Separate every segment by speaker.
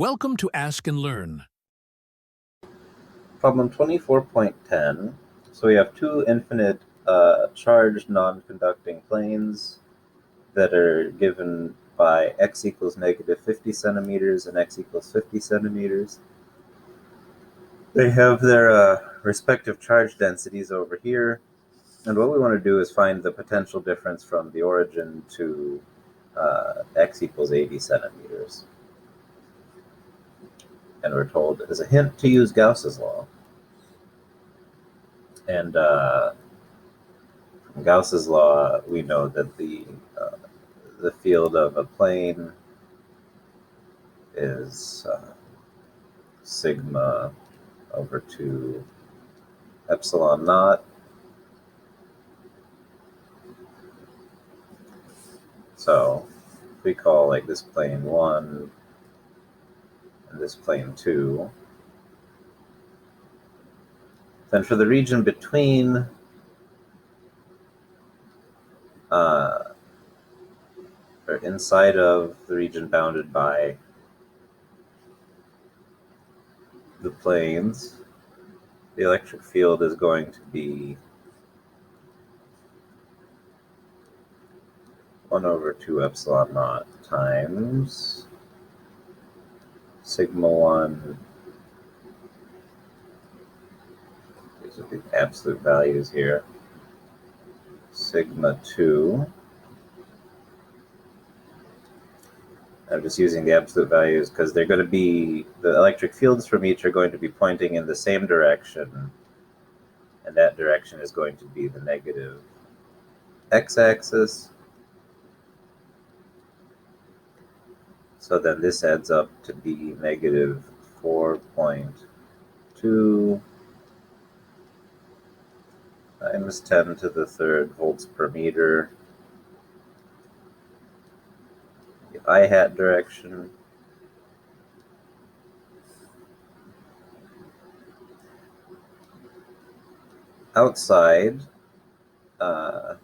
Speaker 1: Welcome to Ask and Learn.
Speaker 2: Problem 24.10. So we have two infinite charged non-conducting planes that are given by x equals negative 50 centimeters and x equals 50 centimeters. They have their respective charge densities over here. And what we want to do is find the potential difference from the origin to x equals 80 centimeters. And we're told, as a hint, to use Gauss's law. And from Gauss's law, we know that the field of a plane is sigma over 2 epsilon naught. So if we call like this plane 1 and this plane 2, then for the region between or inside of the region bounded by the planes, the electric field is going to be 1 over 2 epsilon naught times sigma 1, these are the absolute values here, sigma 2. I'm just using the absolute values because they're going to be, the electric fields from each are going to be pointing in the same direction, and that direction is going to be the negative x-axis. So then this adds up to be negative 4.2 times 10 to the third volts per meter. The I-hat direction outside, and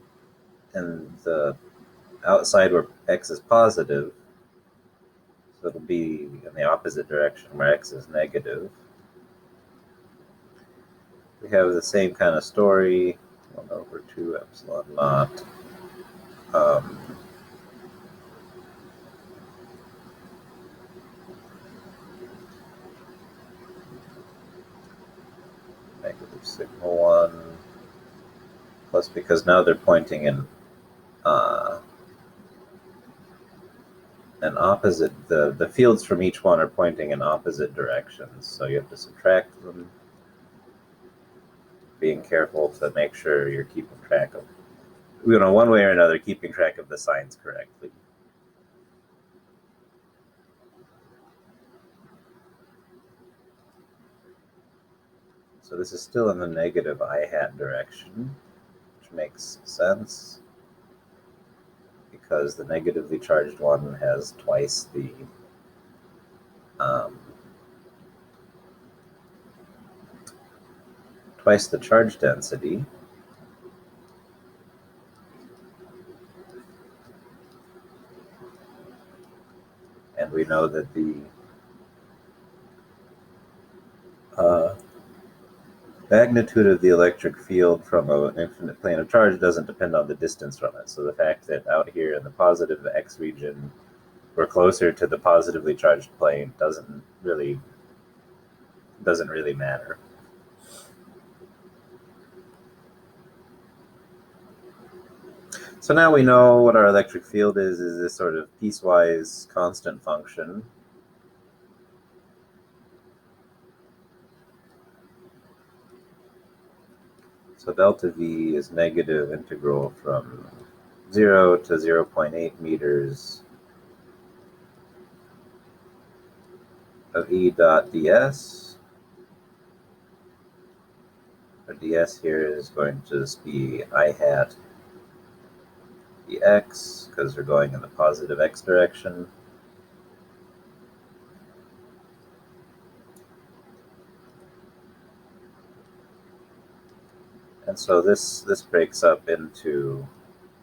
Speaker 2: the outside where x is positive, so it'll be in the opposite direction where x is negative. We have the same kind of story, 1 over 2 epsilon naught. Negative sigma 1, plus because now they're pointing in an opposite, the fields from each one are pointing in opposite directions, so you have to subtract them, being careful to make sure you're keeping track of, one way or another, keeping track of the signs correctly. So this is still in the negative I-hat direction, which makes sense because the negatively charged one has twice the charge density. And we know that the magnitude of the electric field from an infinite plane of charge doesn't depend on the distance from it. So the fact that out here in the positive x region we're closer to the positively charged plane doesn't really matter. So now we know what our electric field is this sort of piecewise constant function. So delta V is negative integral from 0 to 0.8 meters of E dot ds. Our ds here is going to just be I hat dx, because we're going in the positive x direction. And so this breaks up into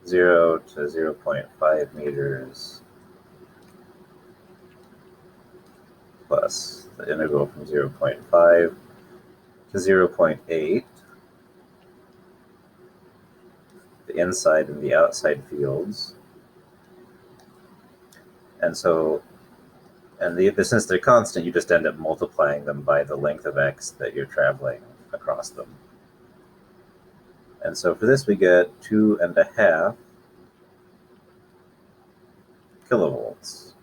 Speaker 2: 0 to 0.5 meters plus the integral from 0.5 to 0.8, the inside and the outside fields. And so, since they're constant, you just end up multiplying them by the length of x that you're traveling across them. And so for this we get 2.5 kilovolts.